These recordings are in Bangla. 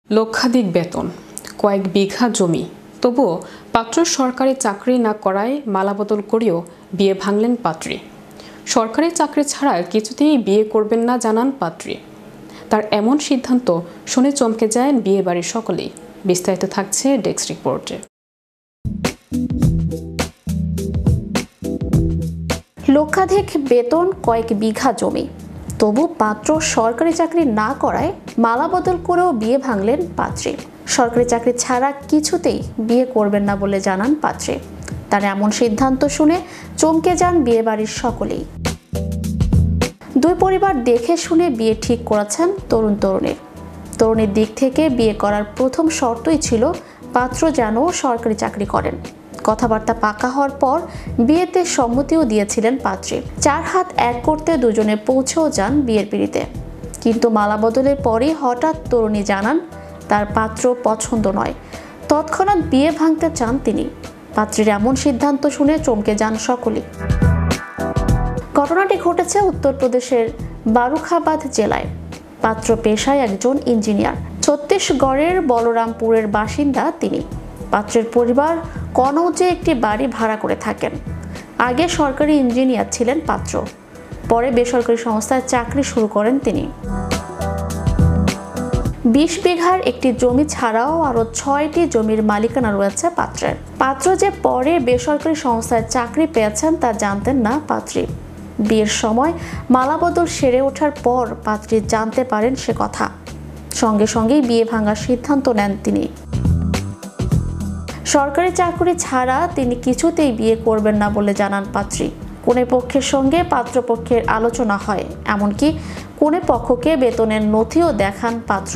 লক্ষাধিক বেতন, কয়েক বিঘা জমি, তবুও পাত্র সরকারি চাকরি না করায় মালাবদল করেও বিয়ে ভাঙলেন পাত্রী। সরকারি চাকরি ছাড়া কিছুতেই বিয়ে করবেন না জানান পাত্রী। তার এমন সিদ্ধান্ত শুনে চমকে যায় বিয়ে বাড়ির সকলেই। বিস্তারিত থাকছে ডেস্ক রিপোর্টে। লক্ষাধিক বেতন, কয়েক বিঘা জমি, তবু পাত্র সরকারি চাকরি না করায় মালাবদল করেও বিয়ে ভাঙলেন পাত্রী। সরকারি চাকরি ছাড়া কিছুতেই বিয়ে করবেন না বলে জানান পাত্রী। তার এমন সিদ্ধান্ত শুনে চমকে যান বিয়ে বাড়ির সকলেই। দুই পরিবার দেখে শুনে বিয়ে ঠিক করেছেন তরুণীর দিক থেকে বিয়ে করার প্রথম শর্তই ছিল পাত্র যেন সরকারি চাকরি করেন। কথাবার্তা পাকা হওয়ার পর বিয়েতে সম্মতিও দিয়েছিলেন পাত্রী। 4 হাত এক করতে দুজনে পৌঁছেও যান বিয়ের পিঁড়িতে। কিন্তু মালাবদলের পরই হঠাৎ তরুণী জানান তার পাত্র পছন্দ নয়। তৎক্ষণাৎ বিয়ে ভাঙতে চান তিনি। পাত্রীর এমন সিদ্ধান্ত শুনে চমকে যান সকলেই। ঘটনাটি ঘটেছে উত্তরপ্রদেশের বারুখাবাদ জেলায়। পাত্র পেশায় একজন ইঞ্জিনিয়ার। ছত্তিশগড়ের বলরামপুরের বাসিন্দা তিনি। পাত্রের পরিবার কনৌজে একটি বাড়ি ভাড়া করে থাকেন। আগে সরকারি ইঞ্জিনিয়ার ছিলেন পাত্র, পরে বেসরকারি সংস্থায় চাকরি শুরু করেন তিনি। 20 বিঘার একটি জমি ছাড়াও আরও 6টি জমির মালিকানা রয়েছে পাত্রের। পাত্র যে পরে বেসরকারি সংস্থায় চাকরি পেয়েছেন তা জানতেন না পাত্রী। বিয়ের সময় মালাবদল সেরে ওঠার পর পাত্রী জানতে পারেন সে কথা। সঙ্গে সঙ্গেই বিয়ে ভাঙার সিদ্ধান্ত নেন তিনি। সরকারি চাকরি ছাড়া তিনি কিছুতেই বিয়ে করবেন না বলে জানান পাত্রী। কনে পক্ষের সঙ্গে পাত্রপক্ষের আলোচনা হয়, এমনকি কনে পক্ষকে বেতনের নথিও দেখান পাত্র।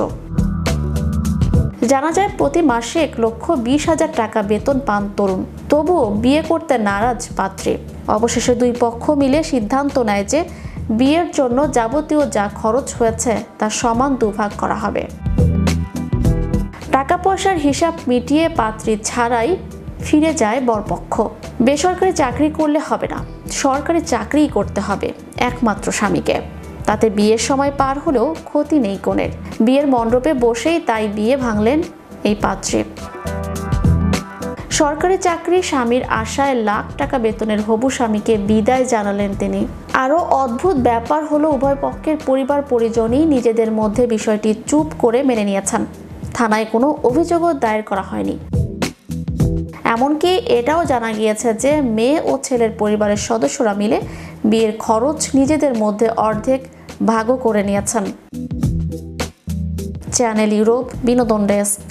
জানা যায় প্রতি মাসে 1,20,000 টাকা বেতন পান তরুণ। তবুও বিয়ে করতে নারাজ পাত্রী। অবশেষে দুই পক্ষ মিলে সিদ্ধান্ত নেয় যে বিয়ের জন্য যাবতীয় যা খরচ হয়েছে তা সমান দুভাগ করা হবে। টাকা পয়সার হিসাব মিটিয়ে পাত্রী ছাড়াই ফিরে যায় বরপক্ষ। বেসরকারি চাকরি করলে হবে না, সরকারি চাকরিই করতে হবে একমাত্র স্বামীকে। তাতে বিয়ের সময় পার হলেও ক্ষতি নেই কনের। বিয়ের মণ্ডপে বসেই তাই বিয়ে ভাঙলেন এই পাত্রী। সরকারি চাকরি স্বামীর আশায় লাখ টাকা বেতনের হবু স্বামীকে বিদায় জানালেন তিনি। আরও অদ্ভুত ব্যাপার হলো উভয় পক্ষের পরিবার পরিজনই নিজেদের মধ্যে বিষয়টি চুপ করে মেনে নিয়েছেন। থানায় কোনো অভিযোগও দায়ের করা হয়নি। এমনকি এটাও জানা গিয়েছে যে মেয়ে ও ছেলের পরিবারের সদস্যরা মিলে বিয়ের খরচ নিজেদের মধ্যে অর্ধেক ভাগও করে নিয়েছেন। চ্যানেল ইউরোপ বিনোদন ডেস্ক।